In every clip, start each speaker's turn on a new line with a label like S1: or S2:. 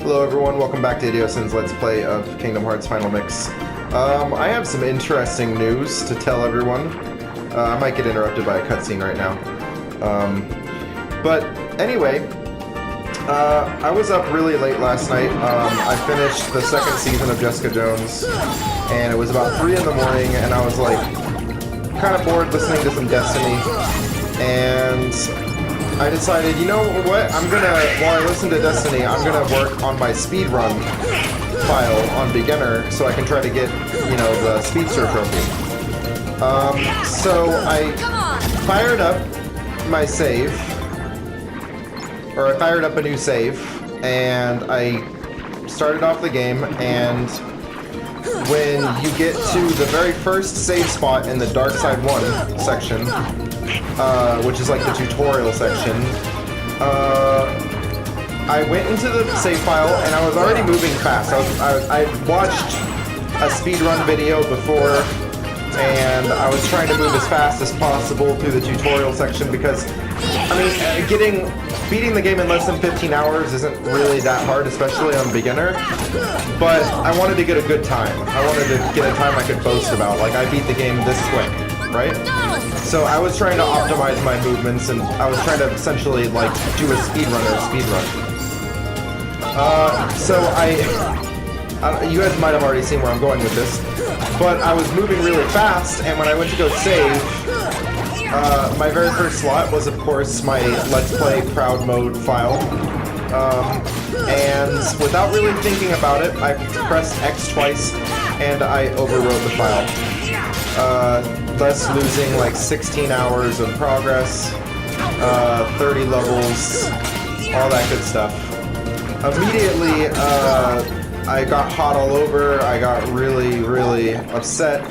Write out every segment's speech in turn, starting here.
S1: Hello everyone, welcome back to OTOUTO-SAN's Let's Play of Kingdom Hearts Final Mix. I have some interesting news to tell everyone. I might get interrupted by a cutscene right now. But anyway, I was up really late last night. I finished the second season of Jessica Jones, and it was about 3 in the morning, and I was like, kind of bored listening to some Destiny, and I decided, you know what, while I listen to Destiny, I'm gonna work on my speedrun file on beginner so I can try to get, you know, the speedster trophy. So I fired up my save, or I fired up a new save, and I started off the game, and when you get to the very first save spot in the Dark Side 1 section, which is like the tutorial section, I went into the save file and I was already moving fast. I watched a speedrun video before, and I was trying to move as fast as possible through the tutorial section because, I mean, beating the game in less than 15 hours isn't really that hard, especially on beginner, but I wanted to get a good time. I wanted to get a time I could boast about, like I beat the game this quick, right? So I was trying to optimize my movements, and I was trying to essentially like do a speedrun. So you guys might have already seen where I'm going with this, but I was moving really fast, and when I went to go save, my very first slot was, of course, my Let's Play Proud Mode file, and without really thinking about it, I pressed X twice, and I overwrote the file, thus losing like 16 hours of progress, 30 levels, all that good stuff. Immediately, I got hot all over, I got really, really upset,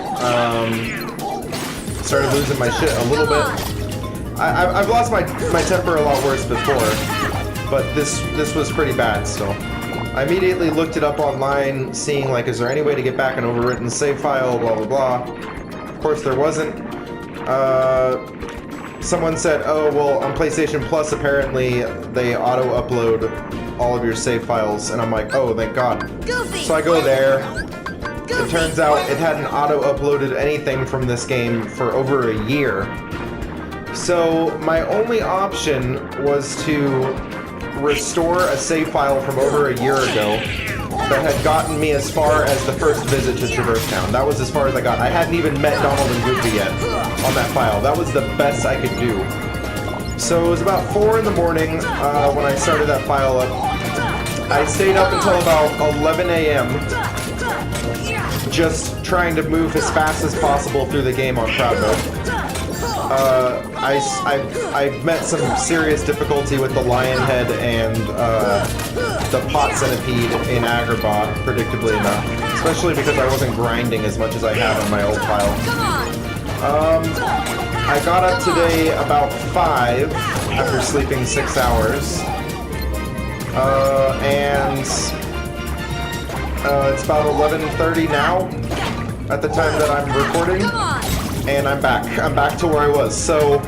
S1: started losing my shit a little bit. I've lost my temper a lot worse before, but this was pretty bad still. I immediately looked it up online, seeing like, is there any way to get back an overwritten save file, blah blah blah. Of course there wasn't. Someone said, oh well, on PlayStation Plus apparently they auto-upload all of your save files, and I'm like, oh thank god. So I go there. It turns out it hadn't auto-uploaded anything from this game for over a year. So my only option was to restore a save file from over a year ago that had gotten me as far as the first visit to Traverse Town. That was as far as I got. I hadn't even met Donald and Goofy yet on that file. That was the best I could do. So it was about 4 in the morning when I started that file up. I stayed up until about 11 a.m. just trying to move as fast as possible through the game on Proud Mode. I met some serious difficulty with the lion head and the pot centipede in Agrabah, predictably enough, especially because I wasn't grinding as much as I had on my old file. I got up today about 5 after sleeping 6 hours, and it's about 11:30 now at the time that I'm recording, and I'm back. I'm back to where I was. So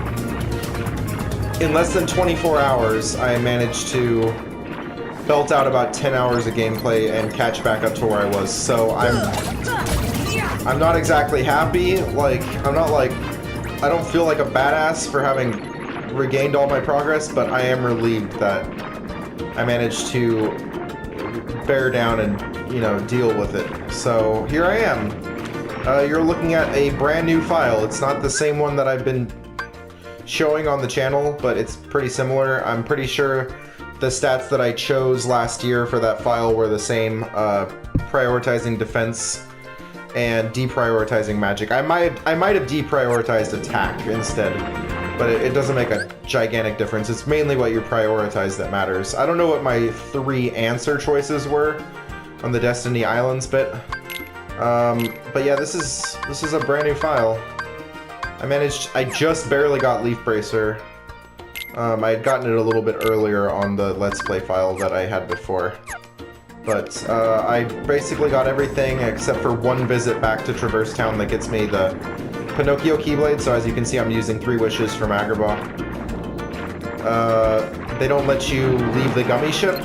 S1: in less than 24 hours, I managed to belt out about 10 hours of gameplay and catch back up to where I was. So I'm not exactly happy. Like, I don't feel like a badass for having regained all my progress, but I am relieved that I managed to bear down and, you know, deal with it. So here I am. You're looking at a brand new file. It's not the same one that I've been showing on the channel, but it's pretty similar. I'm pretty sure the stats that I chose last year for that file were the same, prioritizing defense and deprioritizing magic. I might have deprioritized attack instead, but it doesn't make a gigantic difference. It's mainly what you prioritize that matters. I don't know what my 3 answer choices were on the Destiny Islands bit. But yeah, this is a brand new file. I just barely got Leaf Bracer. I had gotten it a little bit earlier on the Let's Play file that I had before. But, I basically got everything except for 1 visit back to Traverse Town that gets me the Pinocchio Keyblade, so as you can see I'm using 3 wishes from Agrabah. They don't let you leave the gummy ship,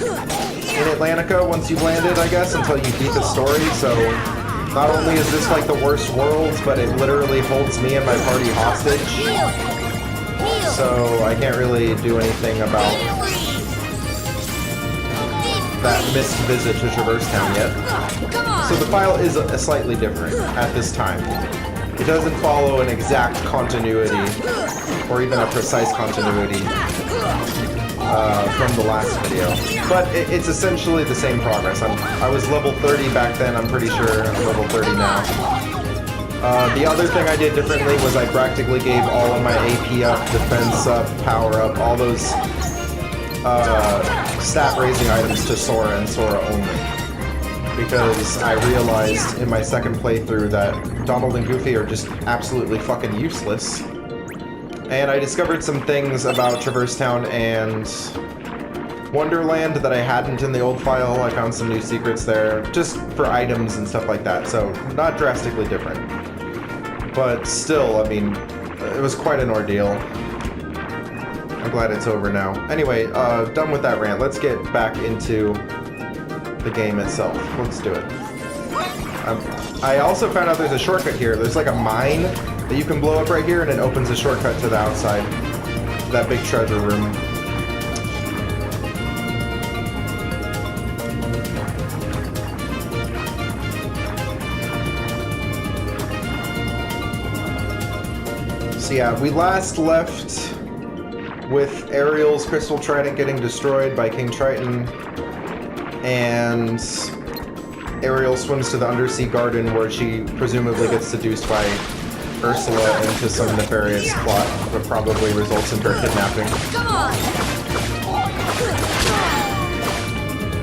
S1: in Atlantica once you've landed, I guess, until you beat the story. So not only is this like the worst worlds, but it literally holds me and my party hostage. So I can't really do anything about that missed visit to Traverse Town yet. So the file is slightly different at this time. It doesn't follow an exact continuity, or even a precise continuity from the last video. But it's essentially the same progress. I was level 30 back then, I'm pretty sure I'm level 30 now. The other thing I did differently was I practically gave all of my AP up, defense up, power up, all those stat raising items to Sora and Sora only. Because I realized in my second playthrough that Donald and Goofy are just absolutely fucking useless. And I discovered some things about Traverse Town and Wonderland that I hadn't in the old file. I found some new secrets there, just for items and stuff like that, so not drastically different. But still, I mean, it was quite an ordeal. I'm glad it's over now. Anyway, done with that rant. Let's get back into the game itself. Let's do it. I also found out there's a shortcut here. There's like a mine that you can blow up right here, and it opens a shortcut to the outside. That big treasure room. So yeah, we last left with Ariel's Crystal Trident getting destroyed by King Triton, and Ariel swims to the Undersea Garden where she presumably gets seduced by Ursula into some nefarious plot that probably results in her kidnapping.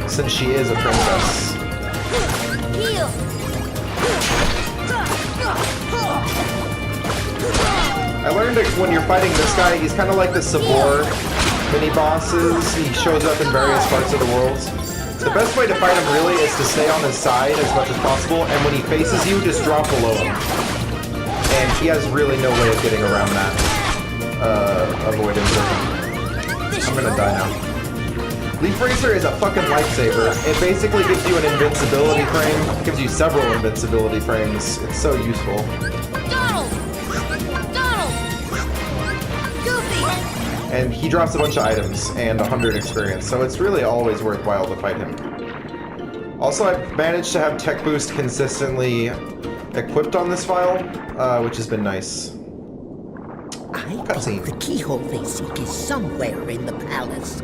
S1: Since she is a princess. I learned that when you're fighting this guy, he's kind of like the Sabor mini-bosses. He shows up in various parts of the world. The best way to fight him really is to stay on his side as much as possible, and when he faces you, just drop below him. And he has really no way of getting around that avoidance. I'm gonna die now. Leaf Racer is a fucking lifesaver. It basically gives you an invincibility frame. It gives you several invincibility frames. It's so useful. And he drops a bunch of items and 100 experience, so it's really always worthwhile to fight him. Also, I've managed to have Tech Boost consistently equipped on this file, which has been nice.
S2: I think the keyhole they seek is somewhere in the palace.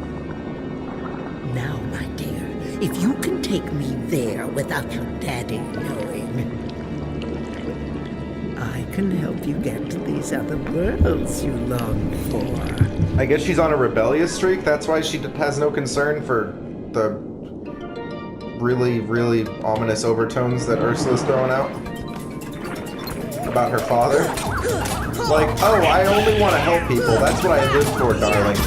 S2: Now, my dear, if you can take me there without your daddy knowing, I can help you get to these other worlds you long for.
S1: I guess she's on a rebellious streak. That's why she has no concern for the really, really ominous overtones that Ursula's throwing out about her father. Like, oh, I only want to help people. That's what I live for, darling.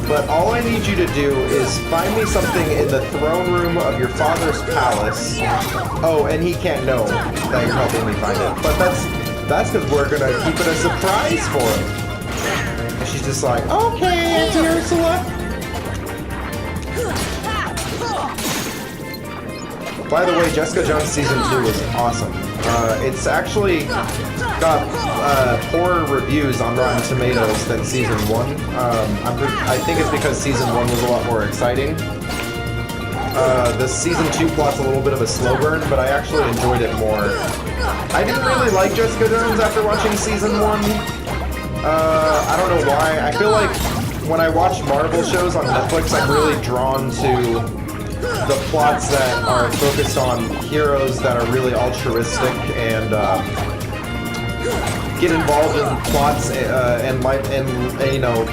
S1: But all I need you to do is find me something in the throne room of your father's palace. Oh, and he can't know that you're helping me find it. But that's because we're going to keep it a surprise for him. And she's just like, okay, Auntie Ursula. By the way, Jessica Jones Season 2 is awesome. It's actually got poorer reviews on Rotten Tomatoes than Season 1. I think it's because Season 1 was a lot more exciting. The Season 2 plot's a little bit of a slow burn, but I actually enjoyed it more. I didn't really like Jessica Jones after watching Season 1. I don't know why. I feel like when I watch Marvel shows on Netflix, I'm really drawn to the plots that are focused on heroes that are really altruistic and get involved in plots and you know,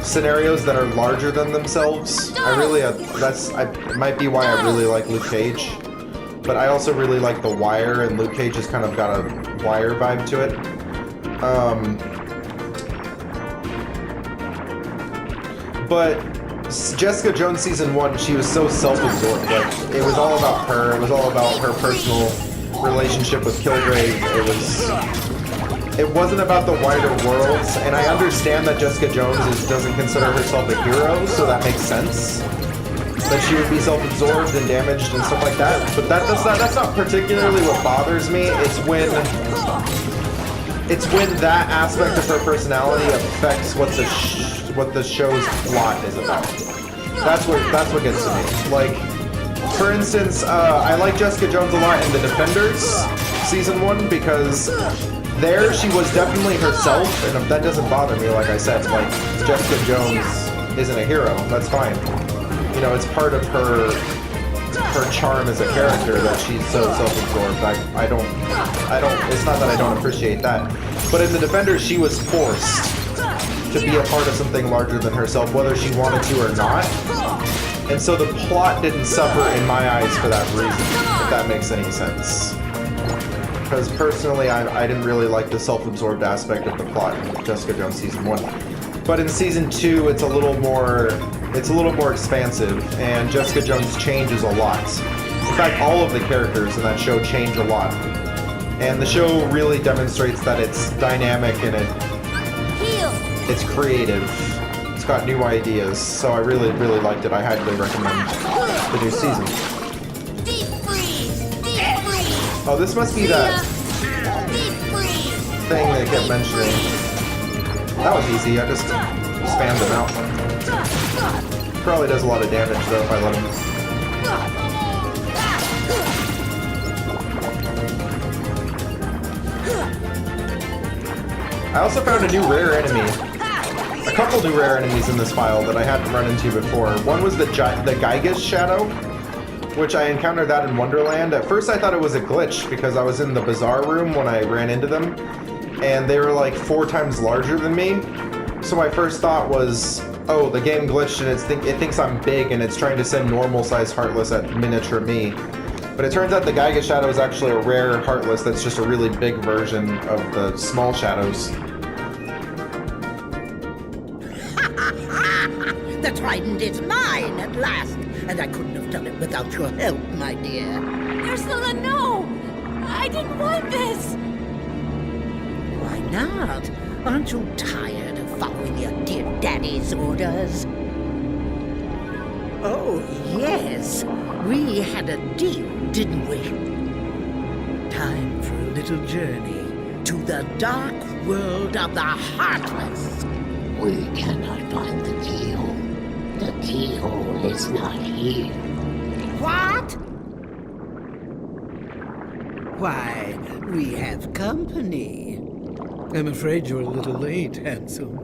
S1: scenarios that are larger than themselves. I really it might be why I really like Luke Cage, but I also really like The Wire, and Luke Cage has kind of got a Wire vibe to it. But Jessica Jones Season 1, she was so self-absorbed. Like, it was all about her. It was all about her personal relationship with Kilgrave. It wasn't about the wider worlds. And I understand that Jessica Jones doesn't consider herself a hero, so that makes sense. that she would be self-absorbed and damaged and stuff like that. But that's not particularly what bothers me. It's when that aspect of her personality affects what the show's plot is about. That's what gets to me. Like, for instance, I like Jessica Jones a lot in The Defenders season 1 because there she was definitely herself, and that doesn't bother me. Like I said, like Jessica Jones isn't a hero. That's fine. You know, it's part of her charm as a character that she's so self-absorbed. I don't. It's not that I don't appreciate that, but in The Defenders, she was forced to be a part of something larger than herself, whether she wanted to or not. And so the plot didn't suffer in my eyes for that reason, if that makes any sense. Because personally, I didn't really like the self-absorbed aspect of the plot in Jessica Jones season 1. But in season 2, it's a little more expansive, and Jessica Jones changes a lot. In fact, all of the characters in that show change a lot. And the show really demonstrates that it's dynamic and it's creative. It's got new ideas, so I really, really liked it. I highly recommend the new season.
S3: Deep freeze! Deep freeze!
S1: Oh, this must be that thing they kept mentioning. That was easy, I just spammed him out. Probably does a lot of damage though if I let him. I also found a new rare enemy. A couple new rare enemies in this file that I hadn't run into before. One was the Gygas Shadow, which I encountered that in Wonderland. At first I thought it was a glitch because I was in the bazaar room when I ran into them, and they were like 4 times larger than me. So my first thought was, oh, the game glitched and it thinks I'm big and it's trying to send normal-sized Heartless at miniature me. But it turns out the Gygas Shadow is actually a rare Heartless that's just a really big version of the small shadows.
S2: The trident is mine at last, and I couldn't have done it without your help, my dear.
S3: Ursula, no! I didn't want this!
S2: Why not? Aren't you tired of following your dear daddy's orders? Oh, yes. We had a deal, didn't we? Time for a little journey to the dark world of the Heartless.
S4: We cannot find the keyhole. The keyhole is not here.
S2: What? Why, we have company. I'm afraid you're a little late, handsome.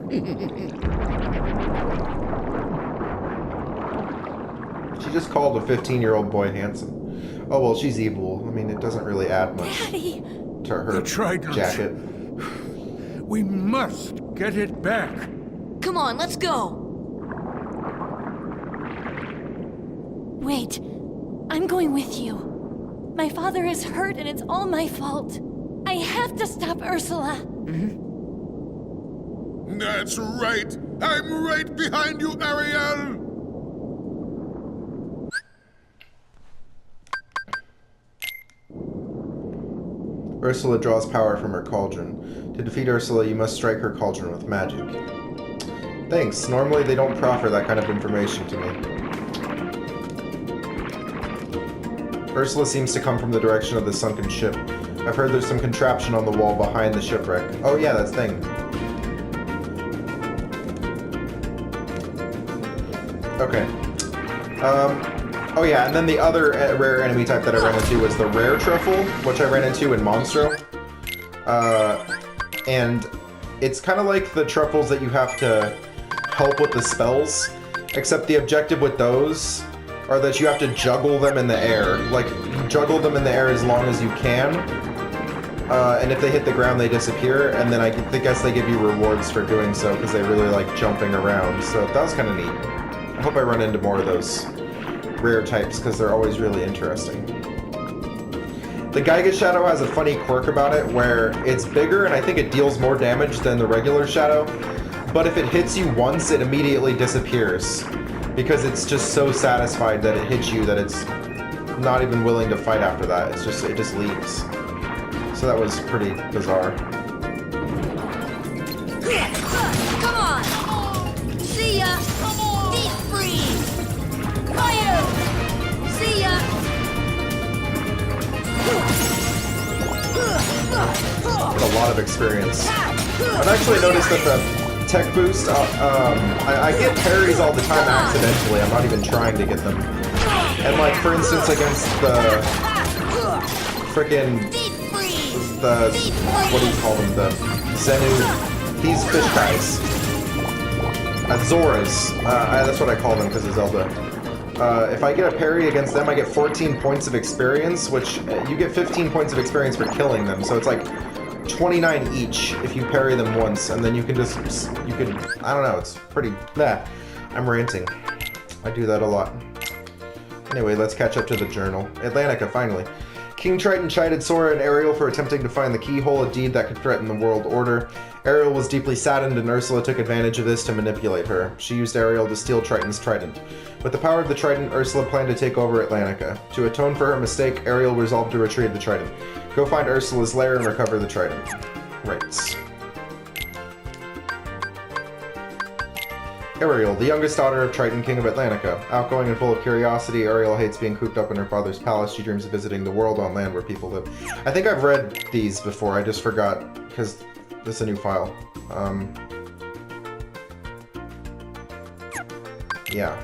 S1: She just called a 15-year-old boy handsome. Oh, well, she's evil. I mean, it doesn't really add much
S3: Daddy!
S1: to her jacket.
S5: We must get it back.
S3: Come on, let's go! Wait, I'm going with you. My father is hurt and it's all my fault. I have to stop Ursula.
S5: That's right. I'm right behind you, Ariel.
S1: Ursula draws power from her cauldron. To defeat Ursula, you must strike her cauldron with magic. Thanks. Normally they don't proffer that kind of information to me. Ursula seems to come from the direction of the sunken ship. I've heard there's some contraption on the wall behind the shipwreck. Oh yeah, that thing. Okay. Oh yeah, and then the other rare enemy type that I ran into was the rare truffle, which I ran into in Monstro. And it's kind of like the truffles that you have to help with the spells, except the objective with those are that you have to juggle them in the air. Like, juggle them in the air as long as you can, and if they hit the ground, they disappear, and then I guess they give you rewards for doing so, because they really like jumping around, so that was kind of neat. I hope I run into more of those rare types, because they're always really interesting. The Gygas Shadow has a funny quirk about it, where it's bigger, and I think it deals more damage than the regular Shadow, but if it hits you once, it immediately disappears, because it's just so satisfied that it hits you that it's not even willing to fight after that. It just leaves. So that was pretty bizarre.
S3: Come on! See ya! Deep freeze! Fire!
S1: lot of experience. I've actually noticed that the tech boost, I get parries all the time accidentally. I'm not even trying to get them. And like, for instance, against the frickin' what do you call them? The Zenu, these fish guys. Zoras. That's what I call them because of Zelda. If I get a parry against them, I get 14 points of experience, which you get 15 points of experience for killing them. So it's like 29 each if you parry them once, and then you can just, I don't know, it's pretty, I'm ranting. I do that a lot. Anyway, let's catch up to the journal. Atlantica, finally. King Triton chided Sora and Ariel for attempting to find the keyhole, a deed that could threaten the world order. Ariel was deeply saddened, and Ursula took advantage of this to manipulate her. She used Ariel to steal Triton's trident. With the power of the trident, Ursula planned to take over Atlantica. To atone for her mistake, Ariel resolved to retrieve the trident. Go find Ursula's lair and recover the trident. Right. Ariel, the youngest daughter of Triton, King of Atlantica. Outgoing and full of curiosity, Ariel hates being cooped up in her father's palace. She dreams of visiting the world on land where people live. I think I've read these before, I just forgot, because this is a new file. Yeah.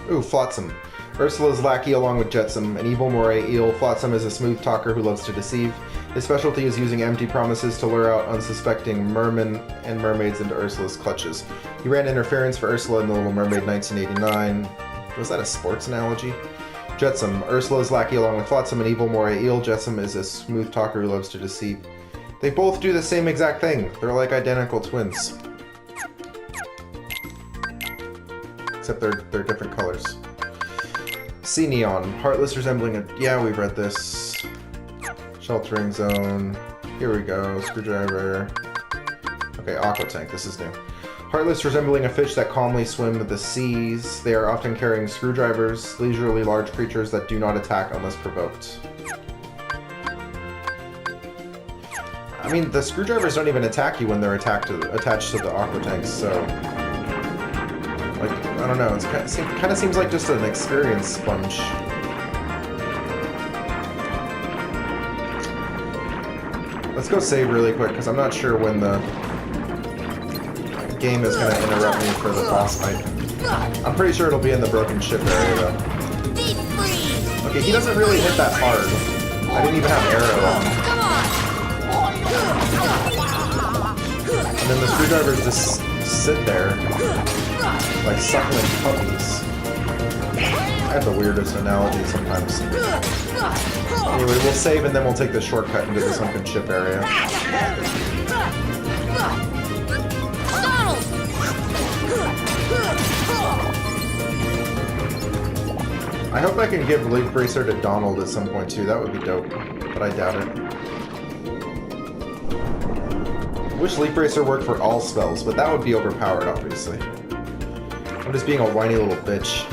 S1: Ooh, Flotsam. Ursula's lackey along with Jetsam, an evil moray eel. Flotsam is a smooth talker who loves to deceive. His specialty is using empty promises to lure out unsuspecting mermen and mermaids into Ursula's clutches. He ran interference for Ursula in The Little Mermaid 1989. Was that a sports analogy? Jetsam. Ursula's lackey along with Flotsam, an evil moray eel. Jetsam is a smooth talker who loves to deceive. They both do the same exact thing. They're like identical twins. Except they're different colors. Sea Neon. Heartless resembling a... Yeah, we've read this. Sheltering Zone. Here we go. Screwdriver. Okay, Aqua Tank. This is new. Heartless resembling a fish that calmly swim the seas. They are often carrying screwdrivers, leisurely large creatures that do not attack unless provoked. I mean, the screwdrivers don't even attack you when they're attached to the Aqua Tanks, so... Like, I don't know, it kind of seems like just an experience sponge. Let's go save really quick, because I'm not sure when the game is going to interrupt me for the boss fight. I'm pretty sure it'll be in the broken ship area, though. Okay, he doesn't really hit that hard. I didn't even have arrow on. And then the screwdrivers just sit there. Like suckling puppies. I have the weirdest analogy sometimes. Anyway, we'll save and then we'll take the shortcut into the sunken ship area. I hope I can give Leaf Bracer to Donald at some point too. That would be dope, but I doubt it. I wish Leaf Bracer worked for all spells, but that would be overpowered, obviously. I'm just being a whiny little bitch.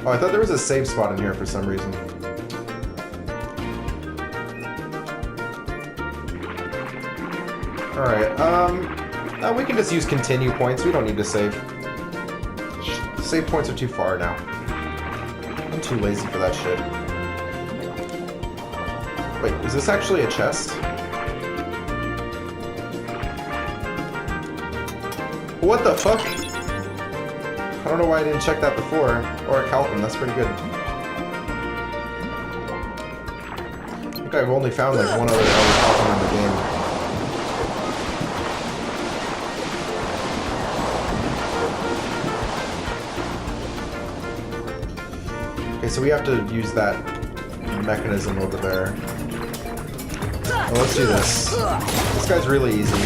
S1: Oh, I thought there was a save spot in here for some reason. Alright, we can just use continue points. We don't need to save. Save points are too far now. I'm too lazy for that shit. Wait, is this actually a chest? What the fuck? I don't know why I didn't check that before. Or a Calvin, that's pretty good. I think I've only found like one other Calvin in the game. Okay, so we have to use that mechanism over there. Well, let's do this. This guy's really easy.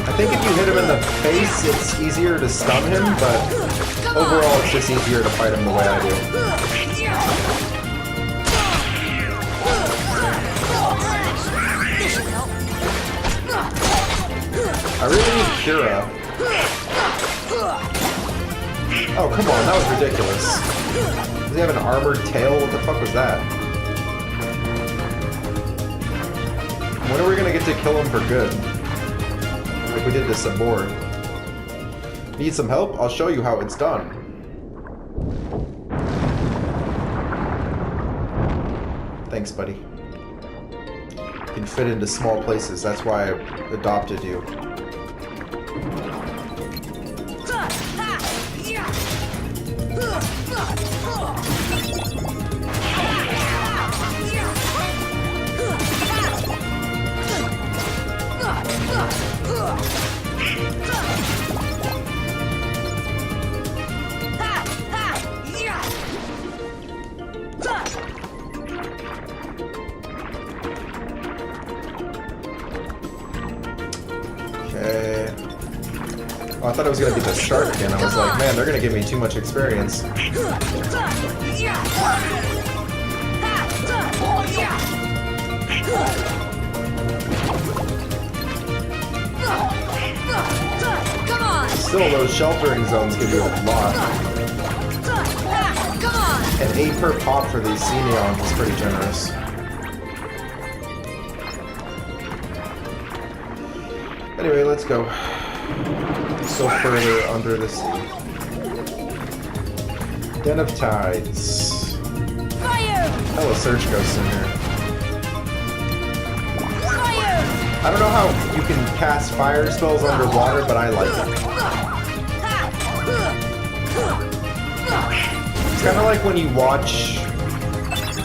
S1: I think if you hit him in the face, it's easier to stun him, but overall it's just easier to fight him the way I do. I really need Kira. Oh, come on, that was ridiculous. Does he have an armored tail? What the fuck was that? When are we gonna get to kill him for good? Like we did to Sabor. Need some help? I'll show you how it's done. Thanks, buddy. You can fit into small places. That's why I adopted you. Okay. Oh, I thought it was gonna be the start again. I was like, man, they're gonna give me too much experience. Still, those sheltering zones give you a lot. And 8 per pop for these Xenions is pretty generous. Anyway, let's go. Let's go further under the sea. Den of Tides.
S3: Fire!
S1: Hella Surge Ghosts in here.
S3: Fire!
S1: I don't know how you can cast fire spells underwater, but I like it. It's kind of like when you watch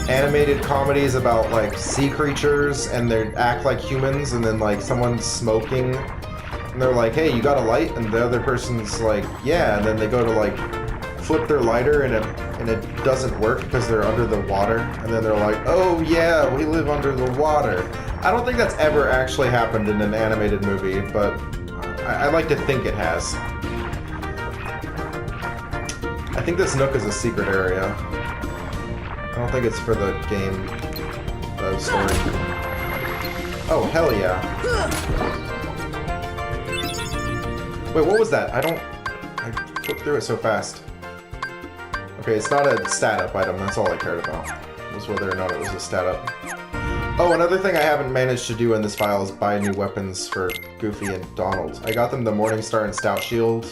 S1: animated comedies about like sea creatures and they act like humans, and then like someone's smoking and they're like, hey, you got a light? And the other person's like, yeah, and then they go to like flip their lighter and it doesn't work because they're under the water, and then they're like, oh yeah, we live under the water. I don't think that's ever actually happened in an animated movie, but I like to think it has. I think this nook is a secret area. I don't think it's for the game story. Oh, hell yeah. Wait, what was that? I flipped through it so fast. Okay, it's not a stat-up item, that's all I cared about. Was whether or not it was a stat-up. Oh, another thing I haven't managed to do in this file is buy new weapons for Goofy and Donald. I got them the Morningstar and Stout Shield,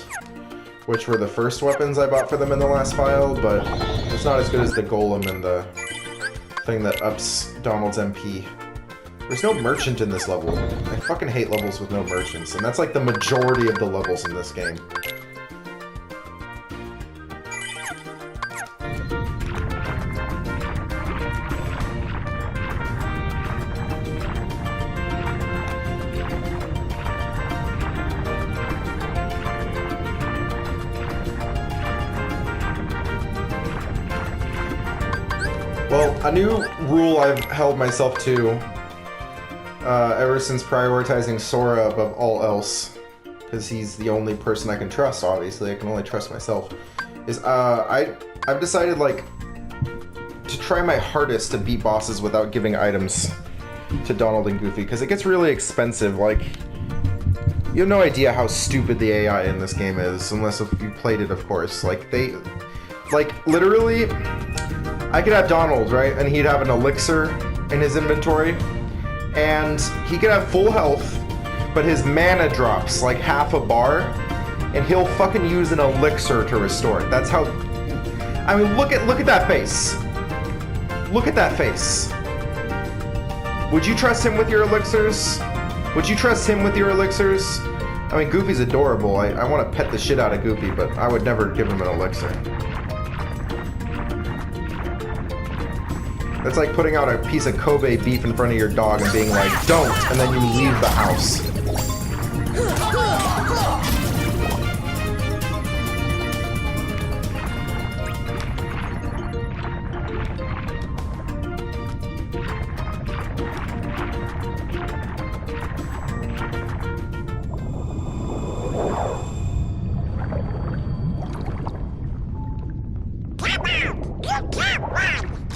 S1: which were the first weapons I bought for them in the last file, but it's not as good as the Golem and the thing that ups Donald's MP. There's no merchant in this level. I fucking hate levels with no merchants, and that's like the majority of the levels in this game. Well, a new rule I've held myself to ever since prioritizing Sora above all else, because he's the only person I can trust, obviously, I can only trust myself, is I've decided, like, to try my hardest to beat bosses without giving items to Donald and Goofy, because it gets really expensive. Like, you have no idea how stupid the AI in this game is, unless if you played it, of course. Like, literally, I could have Donald, right, and he'd have an elixir in his inventory, and he could have full health, but his mana drops like half a bar, and he'll fucking use an elixir to restore it. That's how... I mean, look at that face. Look at that face. Would you trust him with your elixirs? Would you trust him with your elixirs? I mean, Goofy's adorable. I want to pet the shit out of Goofy, but I would never give him an elixir. That's like putting out a piece of Kobe beef in front of your dog and being like, don't, and then you leave the house.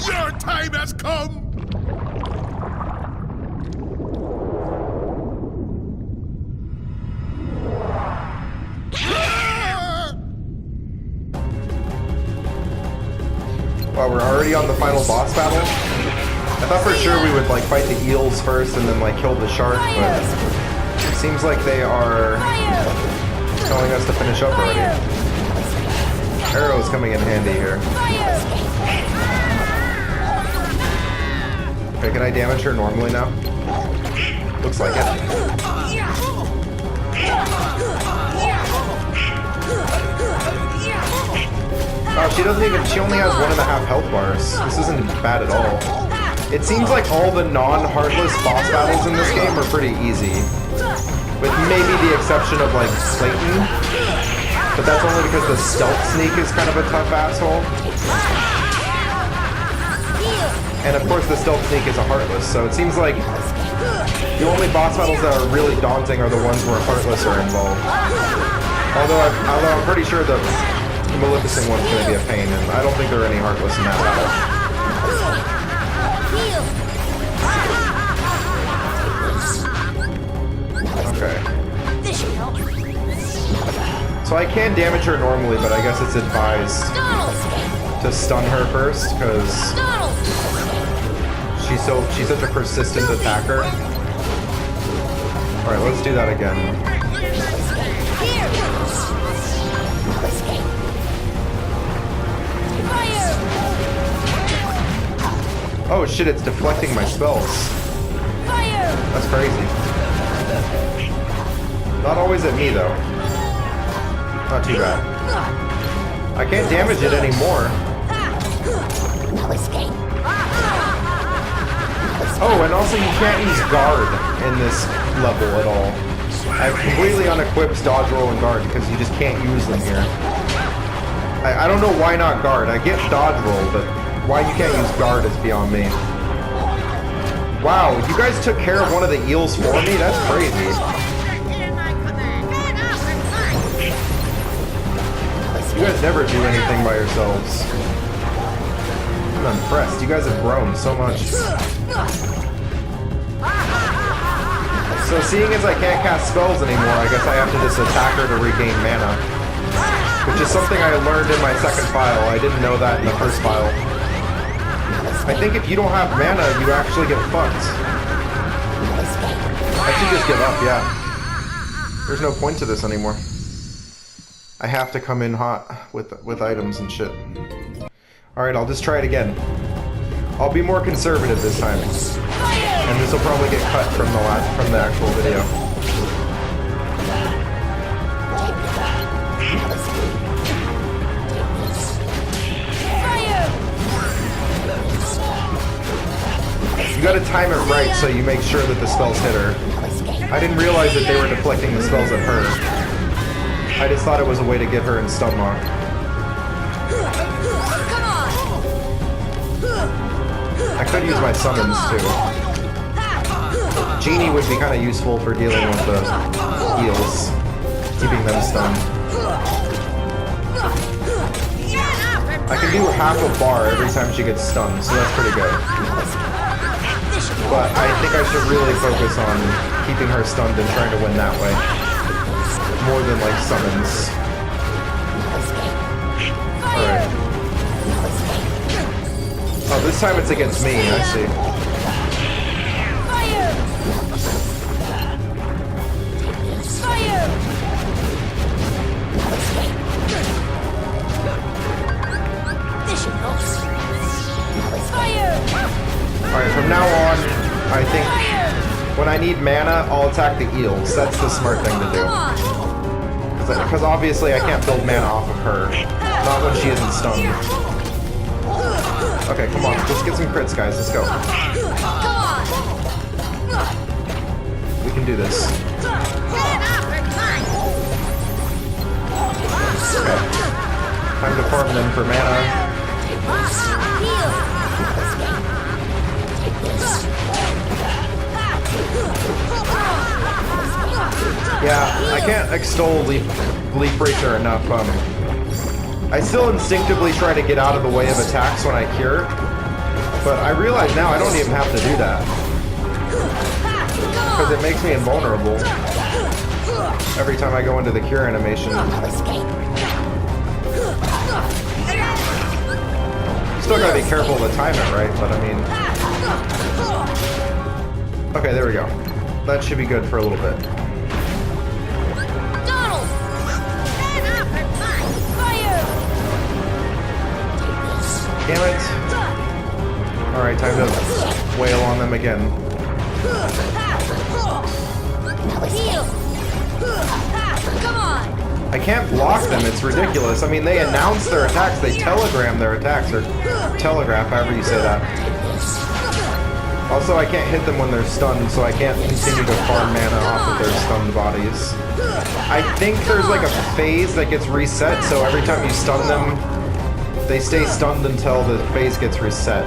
S5: Your time has come!
S1: Wow, we're already on the final boss battle? I thought for sure we would like fight the eels first and then like kill the shark, but it seems like they are telling us to finish up already. Arrow's coming in handy here. Okay, can I damage her normally now? Looks like it. Oh, she only has 1.5 health bars. This isn't bad at all. It seems like all the non-heartless boss battles in this game are pretty easy. With maybe the exception of like Slayton. But that's only because the stealth sneak is kind of a tough asshole. And of course the stealth sneak is a heartless, so it seems like the only boss battles that are really daunting are the ones where heartless are involved. Although I'm pretty sure the Maleficent one's going to be a pain, and I don't think there are any heartless in that battle. Okay. So I can damage her normally, but I guess it's advised to stun her first, because she's such a persistent attacker. Alright, let's do that again. Oh shit, it's deflecting my spells. That's crazy. Not always at me though. Not too bad. I can't damage it anymore. Oh, and also you can't use guard in this level at all. I've completely unequipped dodge roll and guard because you just can't use them here. I don't know why not guard. I get dodge roll, but why you can't use guard is beyond me. Wow, you guys took care of one of the eels for me? That's crazy. You guys never do anything by yourselves. I'm impressed. You guys have grown so much. So seeing as I can't cast spells anymore, I guess I have to just attack her to regain mana. Which is something I learned in my second file. I didn't know that in the first file. I think if you don't have mana, you actually get fucked. I should just give up, yeah. There's no point to this anymore. I have to come in hot with items and shit. Alright, I'll just try it again. I'll be more conservative this time. And this will probably get cut from the actual video. You gotta time it right so you make sure that the spells hit her. I didn't realize that they were deflecting the spells at her. I just thought it was a way to get her in stun lock. I could use my summons too. Genie would be kind of useful for dealing with the heals, keeping them stunned. I can do half a bar every time she gets stunned, so that's pretty good. But I think I should really focus on keeping her stunned and trying to win that way. More than like summons. Alright. Oh, this time it's against me, I see. Alright, from now on, I think when I need mana, I'll attack the eels. That's the smart thing to do. Because obviously I can't build mana off of her. Not when she isn't stunned. Okay, come on. Let's get some crits, guys. Let's go. We can do this. Okay. Time to farm them for mana. Yeah, I can't extol Leaf Breacher enough. I still instinctively try to get out of the way of attacks when I cure, but I realize now I don't even have to do that. Because it makes me invulnerable every time I go into the cure animation. Still gotta be careful to time it right, but I mean... Okay, there we go. That should be good for a little bit.
S3: Donald! Stand up and fight! Fire!
S1: Damn it. Alright, time to wail on them again.
S3: Heal! Come on!
S1: I can't block them, it's ridiculous. I mean, they announce their attacks, they telegram their attacks, or telegraph, however you say that. Also, I can't hit them when they're stunned, so I can't continue to farm mana off of their stunned bodies. I think there's like a phase that gets reset, so every time you stun them, they stay stunned until the phase gets reset.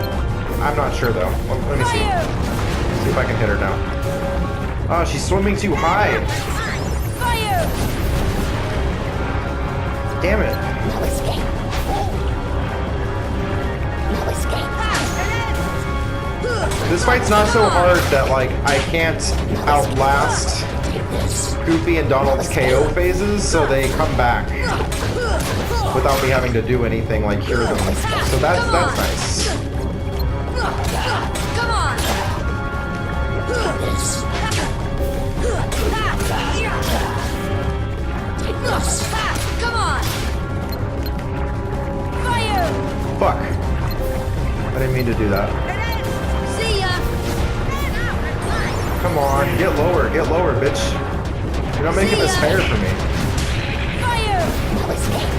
S1: I'm not sure though. Let me see. See if I can hit her now. Oh, she's swimming too high.
S3: Fire!
S1: Damn it.
S4: No escape. No escape.
S1: This fight's not so hard that like I can't outlast Goofy and Donald's KO phases, so they come back without me having to do anything like cure them. So that's nice.
S3: Come on! Come on! Fire!
S1: Fuck. I didn't mean to do that.
S3: See ya!
S1: Come on, get lower, bitch. You're not making this fair for me.
S3: Fire!
S4: No escape.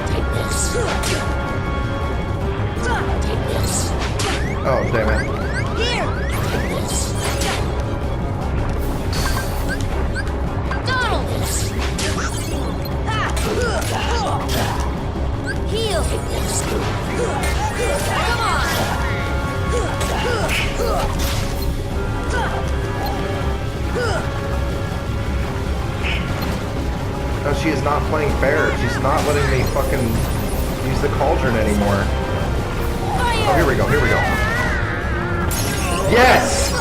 S4: Take this. Take this.
S1: Oh, damn it.
S3: Here!
S4: Take this.
S3: Donald! Heal! Come on!
S1: No, she is not playing fair. She's not letting me fucking use the cauldron anymore. Oh, here we go, here we go. Yes!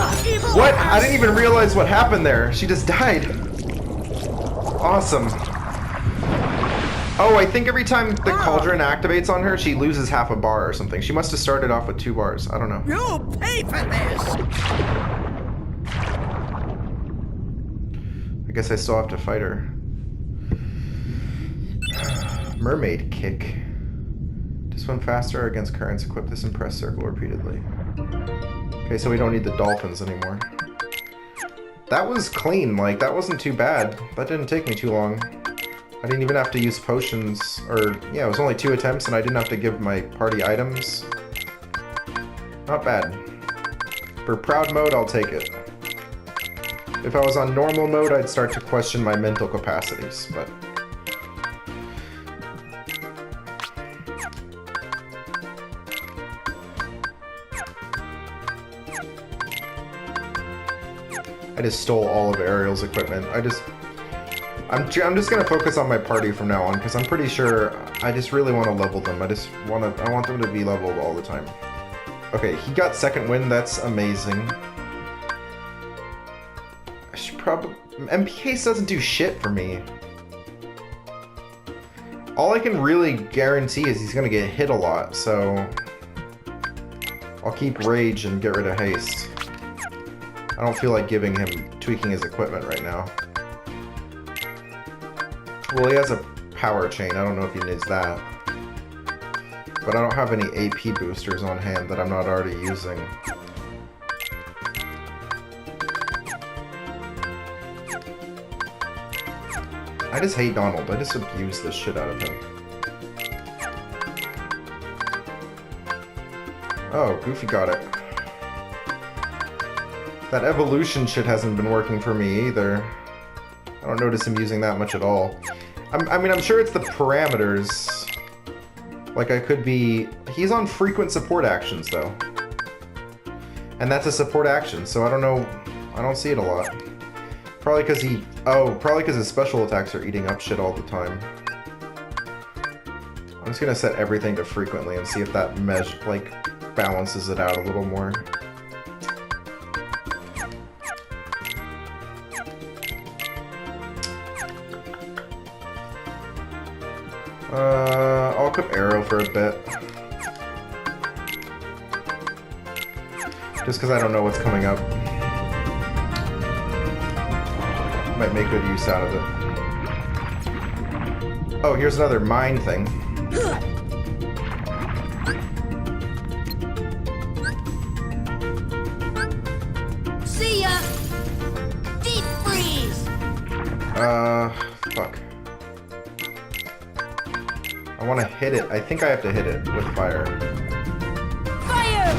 S1: What? I didn't even realize what happened there. She just died. Awesome. Oh, I think every time the cauldron activates on her, she loses half a bar or something. She must have started off with 2 bars. I don't know.
S2: You'll pay for this!
S1: I guess I still have to fight her. Mermaid kick. To swim faster against currents, equip this and press circle repeatedly. Okay, so we don't need the dolphins anymore. That was clean, like, that wasn't too bad. That didn't take me too long. I didn't even have to use potions, or, yeah, it was only 2 attempts and I didn't have to give my party items. Not bad. For proud mode, I'll take it. If I was on normal mode, I'd start to question my mental capacities, but... I just stole all of Ariel's equipment. I'm just gonna focus on my party from now on, because I'm pretty sure I just really want to level them. I want them to be leveled all the time. Okay, he got second win, that's amazing. I should probably... MPK doesn't do shit for me. All I can really guarantee is he's gonna get hit a lot, so... I'll keep Rage and get rid of Haste. I don't feel like tweaking his equipment right now. Well, he has a power chain. I don't know if he needs that. But I don't have any AP boosters on hand that I'm not already using. I just hate Donald. I just abuse the shit out of him. Oh, Goofy got it. That evolution shit hasn't been working for me either. I don't notice him using that much at all. I mean, I'm sure it's the parameters. Like, I could be... He's on frequent support actions, though. And that's a support action, so I don't know... I don't see it a lot. Probably because he... Oh, probably because his special attacks are eating up shit all the time. I'm just gonna set everything to frequently and see if that balances it out a little more. I'll equip arrow for a bit. Just because I don't know what's coming up. Might make good use out of it. Oh, here's another mine thing.
S3: See ya! Deep freeze!
S1: Fuck. I want to hit it. I think I have to hit it with fire.
S3: Fire!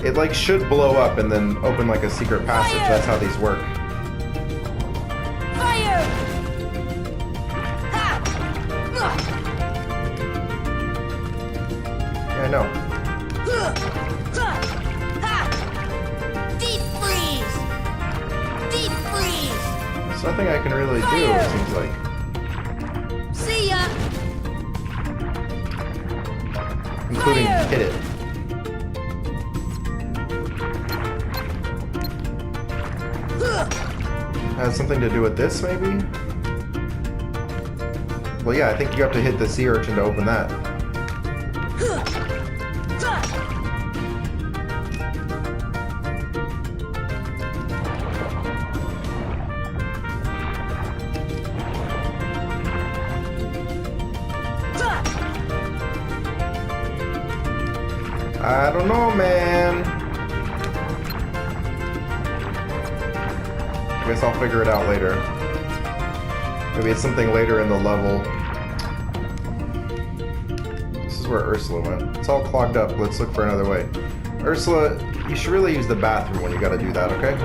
S1: It like should blow up and then open like a secret passage.
S3: Fire!
S1: That's how these work.
S3: Fire! Ha!
S1: Yeah, I know.
S3: Deep freeze! Deep freeze!
S1: There's nothing I can really do, it seems like.
S3: See ya!
S1: Including
S3: Fire!
S1: hit it. Has something to do with this, maybe? Well, yeah, I think you have to hit the sea urchin to open that. I don't know, man. I guess I'll figure it out later. Maybe it's something later in the level. This is where Ursula went. It's all clogged up. Let's look for another way. Ursula, you should really use the bathroom when you gotta do that, okay?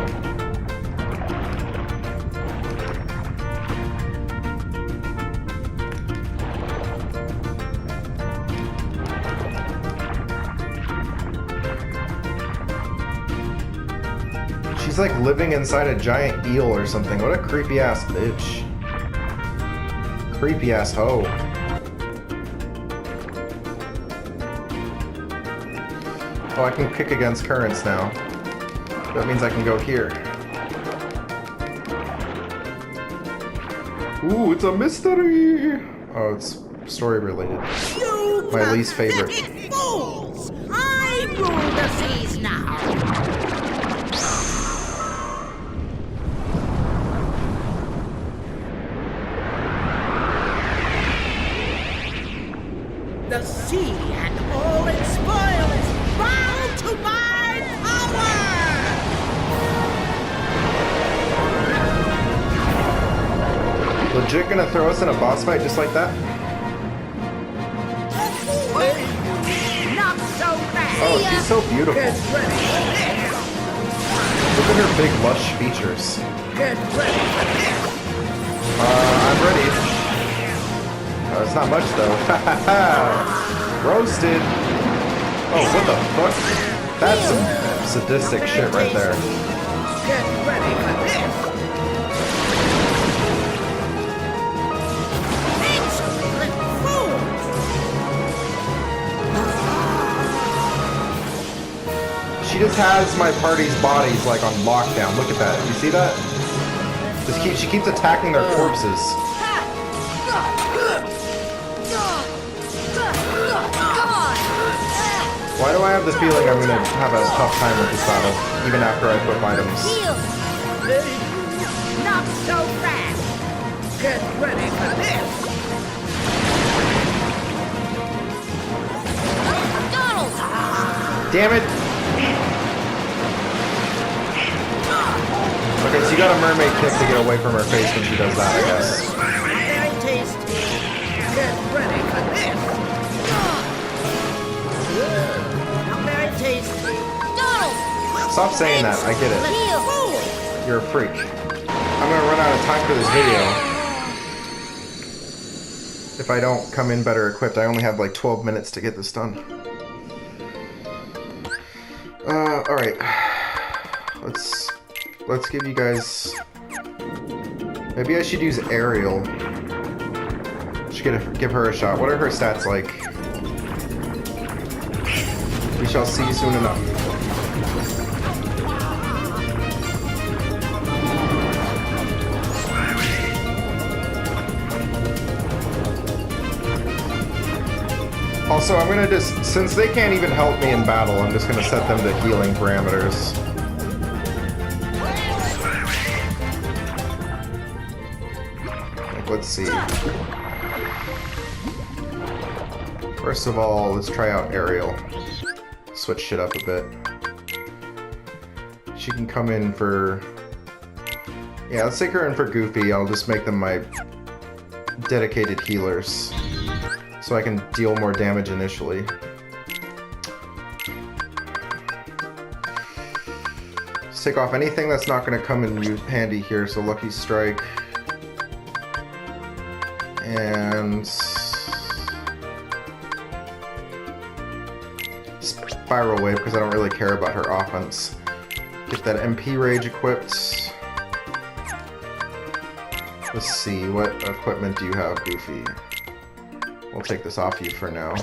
S1: She's like living inside a giant eel or something. What a creepy ass bitch. Creepy ass hoe. Oh, I can kick against currents now. That means I can go here. Ooh, it's a mystery! Oh, it's story related.
S2: You
S1: My least favorite.
S2: pathetic fools! I rule the seas now! The sea and all its spoil is bound to my power!
S1: Legit gonna throw us in a boss fight just like that?
S2: Not so fast!
S1: Oh, she's so beautiful.
S2: Get ready for this!
S1: Look at her big lush features.
S2: Get ready for this!
S1: I'm ready. It's not much though. Roasted. Oh, what the fuck? That's some sadistic shit right there.
S2: Get ready for this! Insolent fools!
S1: She just has my party's bodies like on lockdown. Look at that. You see that? She keeps attacking their corpses. Why do I have the feeling I'm gonna have a tough time with this battle, even after I equip items?
S2: Not so fast! Get ready for this!
S1: Damn it! Okay, so you got a mermaid kick to get away from her face when she does that, I guess.
S2: Very tasty! Get ready for this! Not very tasty!
S1: Stop saying that, I get it. You're a freak. I'm gonna run out of time for this video. If I don't come in better equipped, I only have like 12 minutes to get this done. Alright. Let's give you guys... Maybe I should use Ariel. Should give her a shot. What are her stats like? We shall see soon enough. Also, I'm gonna just, since they can't even help me in battle, I'm just gonna set them to healing parameters. Like, let's see. First of all, let's try out Ariel. Switch shit up a bit. She can come in for... Yeah, let's take her in for Goofy. I'll just make them my dedicated healers, so I can deal more damage initially. Let's take off anything that's not going to come in handy here, so Lucky Strike. And... Spiral Wave, because I don't really care about her offense. Get that MP Rage equipped. Let's see, what equipment do you have, Goofy? We'll take this off you for now.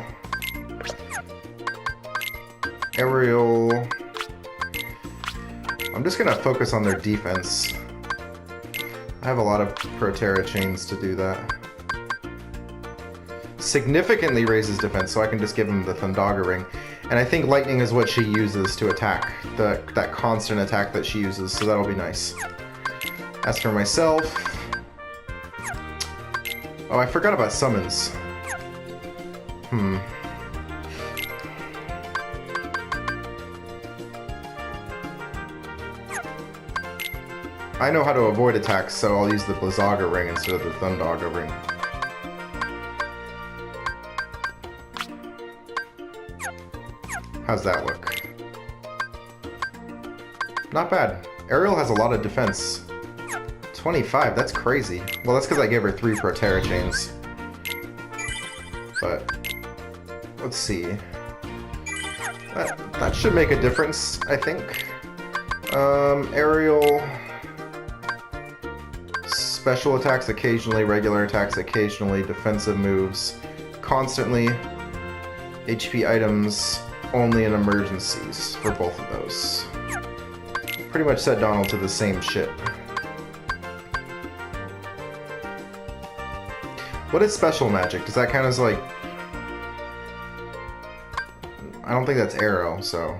S1: Ariel... I'm just gonna focus on their defense. I have a lot of Proterra chains to do that. Significantly raises defense, so I can just give him the Thundaga Ring. And I think Lightning is what she uses to attack. That constant attack that she uses, so that'll be nice. As for myself... Oh, I forgot about summons. I know how to avoid attacks, so I'll use the Blizzaga Ring instead of the Thundaga Ring. How's that look? Not bad. Ariel has a lot of defense. 25, that's crazy. Well, that's because I gave her 3 Proterra chains. But, let's see. That should make a difference, I think. Ariel... Special attacks occasionally, regular attacks occasionally, defensive moves constantly, HP items only in emergencies for both of those. Pretty much set Donald to the same shit. What is special magic? Does that count as like... I don't think that's arrow, so...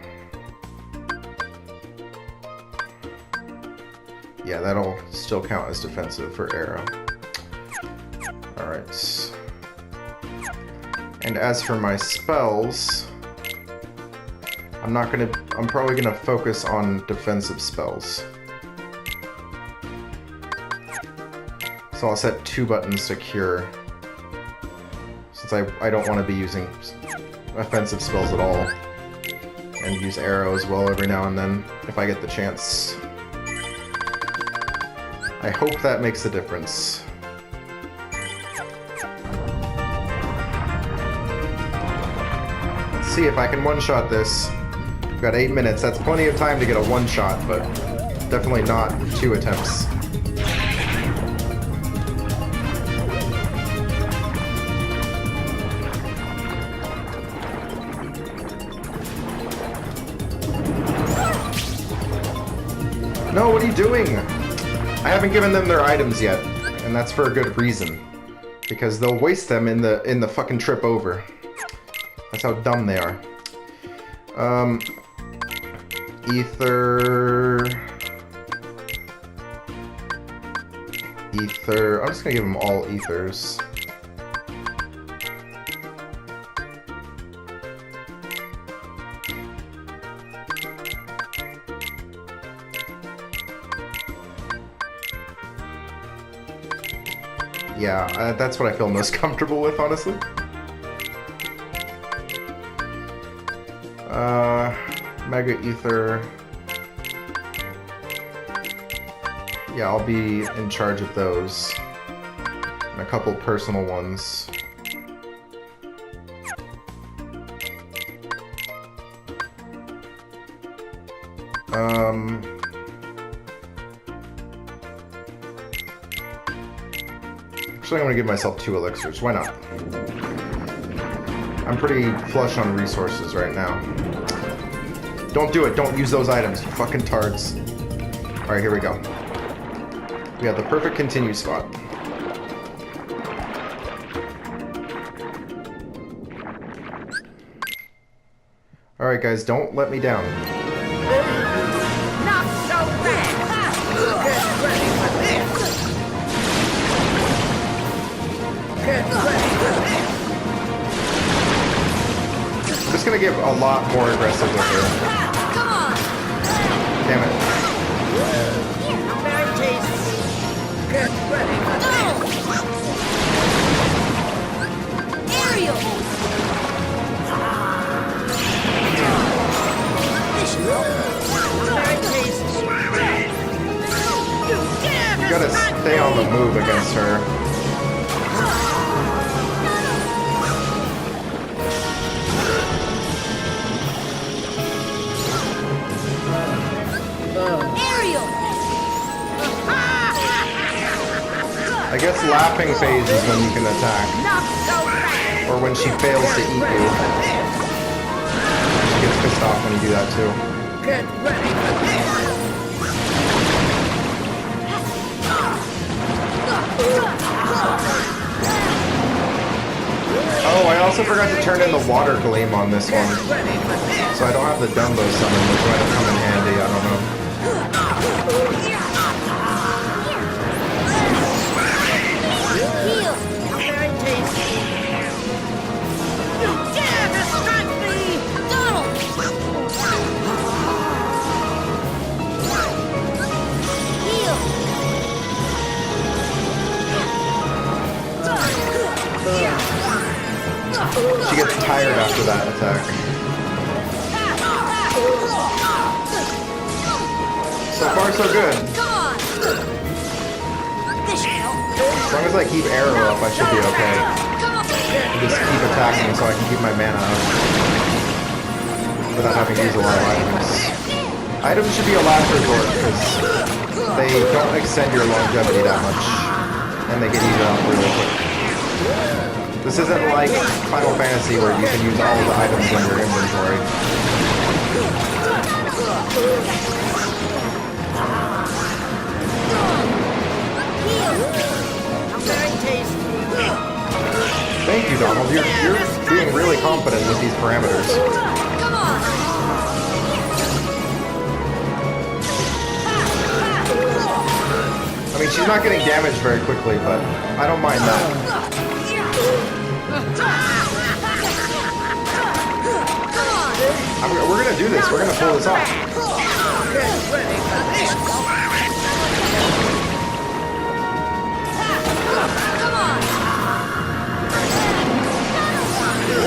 S1: Yeah, that'll still count as defensive for arrow. Alright. And as for my spells... I'm probably gonna focus on defensive spells. So I'll set 2 buttons to cure. Since I don't want to be using offensive spells at all. And use arrow as well every now and then, if I get the chance. I hope that makes a difference. Let's see if I can one-shot this. I've got 8 minutes. That's plenty of time to get a one-shot, but definitely not 2 attempts. No, what are you doing? I haven't given them their items yet, and that's for a good reason. Because they'll waste them in the fucking trip over. That's how dumb they are. Ether... I'm just gonna give them all ethers. Yeah, that's what I feel most comfortable with, honestly. Mega Ether. Yeah, I'll be in charge of those. And a couple personal ones. Actually, I'm gonna give myself 2 elixirs. Why not? I'm pretty flush on resources right now. Don't do it. Don't use those items, you fucking tards. Alright, here we go. We have the perfect continue spot. Alright guys, don't let me down.
S2: Not so bad! Get ready for this! Get ready for this!
S1: I'm just gonna get a lot more aggressive with her.
S3: Come on!
S1: Damn it.
S2: Very tasty! Get ready for this!
S3: Aerial!
S2: Very tasty!
S1: You gotta stay on the move against her.
S3: Aerial!
S1: I guess laughing phase is when you can attack.
S2: Not so bad!
S1: Or when she fails to eat
S2: Ready
S1: you.
S2: for this!
S1: She gets pissed off when you do that too.
S2: Get ready for this!
S1: Oh, I also forgot to turn in the water gleam on this one.
S2: Get ready for this!
S1: So I don't have the Dumbo summon, which might have come in handy, I don't know.
S3: Heal!
S2: Very tasty! You dare distract me!
S3: Donald! Heal!
S1: She gets tired after that attack. So far, so good.
S3: Come on! This should help.
S1: As long as I keep arrow up, I should be okay.
S3: Come on!
S1: And just keep attacking so I can keep my mana up. Without having to use a lot of items. Items should be a last resort, because they don't extend your longevity that much. And they get used up really quick. This isn't like Final Fantasy where you can use all of the items in your inventory.
S2: Very tasty!
S1: Thank you, Donald. You're being really confident with these parameters.
S3: Come on!
S1: I mean, she's not getting damaged very quickly, but I don't mind that. We're gonna do this. We're gonna pull this off.
S2: Get ready for this!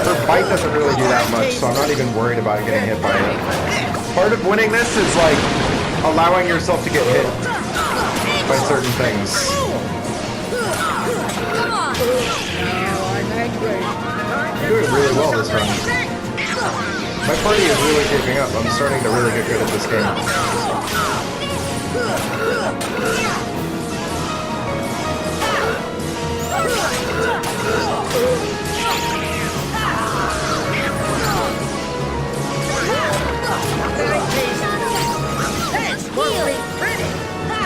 S1: Her bite doesn't really do that much, so I'm not even worried about getting hit by it. Part of winning this is like allowing yourself to get hit by certain things.
S3: Come on!
S1: I'm doing really well this run. My party is really shaping up. I'm starting to really get good at this game.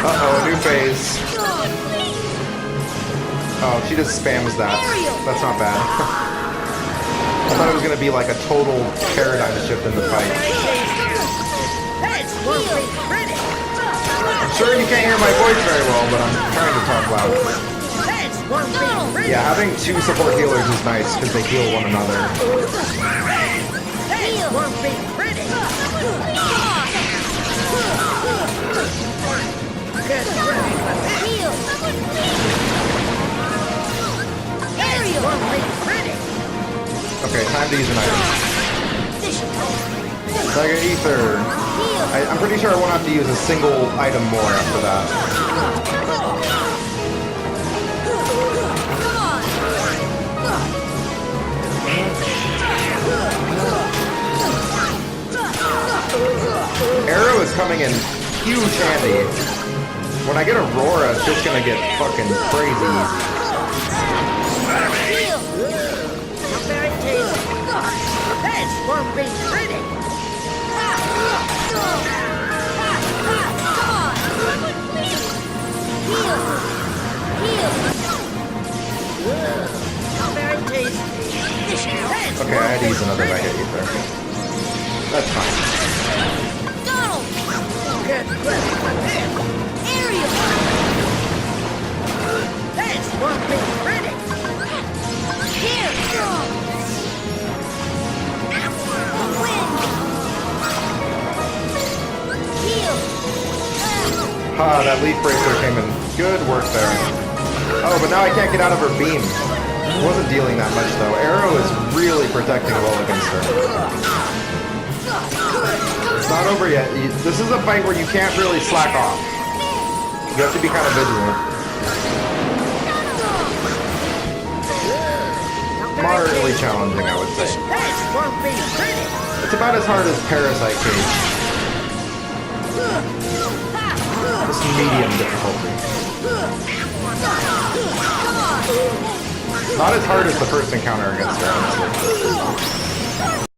S1: Uh-oh, new phase. Oh, she just spams that. That's not bad. I thought it was going to be like a total paradigm shift in the fight. I'm sure you can't hear my voice very well, but I'm trying to talk loud. Yeah, having two support healers is nice because they heal one another. Okay, time to use an item. Tiger Ether. I'm pretty sure I won't have to use a single item more after that. Arrow is coming in huge handy. When I get Aurora, it's just gonna get fucking crazy.
S2: This won't be pretty. Very tasty.
S1: Okay, I had to use another Mega Ether. That's fine.
S3: Donald!
S2: Get ready for this!
S3: Ariel!
S2: This won't be pretty!
S3: Here! Wind! Heal!
S1: Ah, that leaf bracer came in. Good work there. Oh, but now I can't get out of her beam. Wasn't dealing that much though. Arrow is really protecting well against her. It's not over yet. This is a fight where you can't really slack off. You have to be kind of vigilant. Moderately challenging, I would say.
S2: This won't be pretty!
S1: It's about as hard as Parasite Cage. Just medium difficulty. Not as hard as the first encounter against her, honestly.